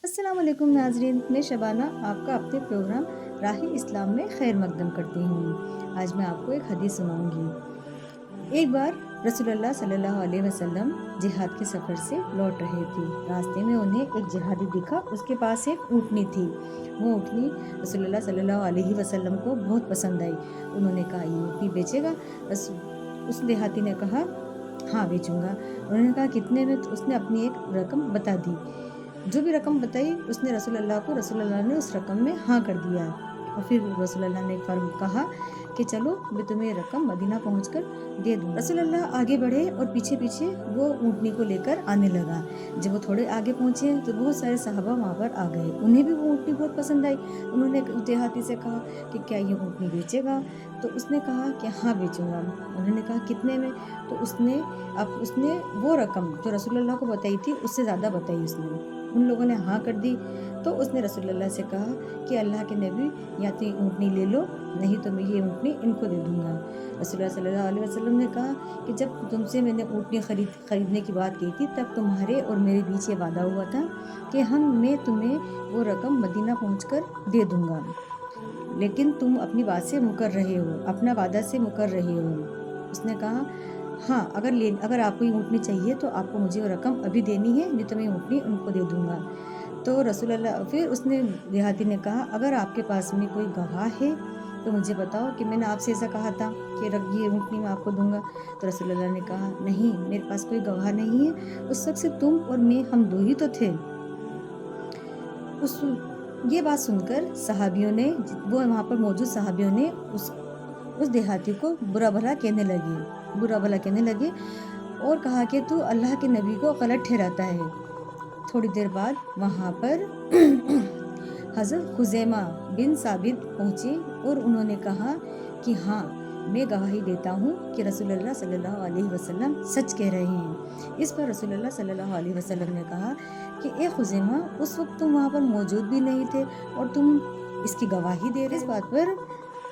अस्सलाम वालेकुम नाज़रीन, मैं शबाना आपका अपने प्रोग्राम राह इस्लाम में खैर मकदम करती हूँ। आज मैं आपको एक हदीस सुनाऊंगी। एक बार रसूलुल्लाह सल्लल्लाहु अलैहि वसल्लम जिहाद के सफ़र से लौट रहे थे। रास्ते में उन्हें एक जिहादी दिखा, उसके पास एक ऊँटनी थी। वो ऊँटनी रसूलुल्लाह सल्लल्लाहु अलैहि वसल्लम को बहुत पसंद आई। उन्होंने कहा, ये ऊँटनी बेचेगा? उस देहाती ने कहा, हाँ बेचूंगा। उन्होंने कहा, कितने में? तो उसने अपनी एक रकम बता दी। जो भी रकम बताई उसने रसूलुल्लाह को, रसूलुल्लाह ने उस रकम में हाँ कर दिया। और फिर रसूलुल्लाह ने कहा कि चलो मैं तुम्हें ये रकम मदीना पहुंचकर दे दूँ। रसूलुल्लाह आगे बढ़े और पीछे पीछे वो ऊँटनी को लेकर आने लगा। जब वो थोड़े आगे पहुंचे तो बहुत सारे सहाबा वहाँ पर आ गए। उन्हें भी वो ऊँटनी बहुत पसंद आई। उन्होंने उस देहाती से कहा कि क्या ये ऊँटनी बेचेगा? तो उसने कहा कि हाँ बेचूंगा। उन्होंने कहा, कितने में? तो उसने वो रकम जो रसूलुल्लाह को बताई थी उससे ज़्यादा बताई उसने। उन लोगों ने हाँ कर दी। तो उसने रसूलुल्लाह से कहा कि अल्लाह के नबी, या तो ये ऊँटनी ले लो, नहीं तो मैं ये ऊँटनी इनको दे दूँगा। रसूलुल्लाह सल्लल्लाहु अलैहि वसल्लम ने कहा कि जब तुमसे मैंने ऊँटनी खरीदने की बात की थी, तब तुम्हारे और मेरे बीच ये वादा हुआ था कि मैं तुम्हें वो रकम मदीना पहुँचकर दे दूँगा। लेकिन तुम अपनी बात से मुकर रहे हो, अपना वादा से मुकर रहे हो। उसने कहा, हाँ, अगर आपको ये ऊँटनी चाहिए तो आपको मुझे वो रकम अभी देनी है, नहीं तो मैं ऊँटनी उनको दे दूँगा। तो रसूलुल्लाह फिर उसने देहाती ने कहा, अगर आपके पास में कोई गवाह है तो मुझे बताओ कि मैंने आपसे ऐसा कहा था कि ये ऊँटनी मैं आपको दूँगा। तो रसूलुल्लाह ने कहा, नहीं, मेरे पास कोई गवाह नहीं है, उस वक़्त सिर्फ़ तुम और मैं, हम 2 ही तो थे। उस ये बात सुनकर सहाबियों ने, वो वहाँ पर मौजूद सहाबियों ने उस देहाती को बुरा भला कहने लगे और कहा कि तू अल्लाह के नबी को गलत ठहराता है। थोड़ी देर बाद वहाँ पर हज़रत खुज़ैमा बिन साबित पहुँचे और उन्होंने कहा कि हाँ, मैं गवाही देता हूँ कि रसूलुल्लाह सल्लल्लाहु अलैहि वसल्लम सच कह रहे हैं। इस पर रसूलुल्लाह सल्लल्लाहु अलैहि वसल्लम ने कहा कि ए खुज़ैमा, उस वक़्त तुम वहाँ पर मौजूद भी नहीं थे और तुम इसकी गवाही दे रहे हो। इस बात पर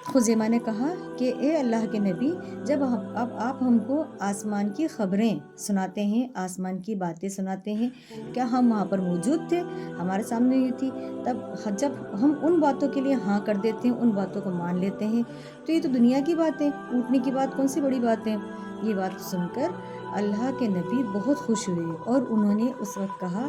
खुज़ैमा ने कहा कि ए अल्लाह के नबी, जब अब आप हमको आसमान की खबरें सुनाते हैं, आसमान की बातें सुनाते हैं, क्या हम वहाँ पर मौजूद थे? हमारे सामने हुई थी। जब हम उन बातों के लिए हाँ कर देते हैं, उन बातों को मान लेते हैं, तो ये तो दुनिया की बात है, ऊँटनी की बात कौन सी बड़ी बात है? ये बात सुनकर अल्लाह के नबी बहुत खुश हुए और उन्होंने उस वक़्त कहा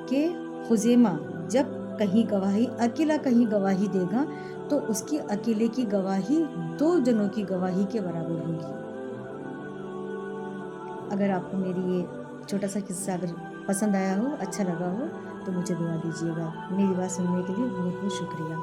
कि खुज़ैमा जब अकेला कहीं गवाही देगा तो उसकी अकेले की गवाही 2 जनों की गवाही के बराबर होगी। अगर आपको मेरी ये छोटा-सा किस्सा अगर पसंद आया हो, अच्छा लगा हो, तो मुझे दुआ दीजिएगा। मेरी बात सुनने के लिए बहुत-बहुत शुक्रिया।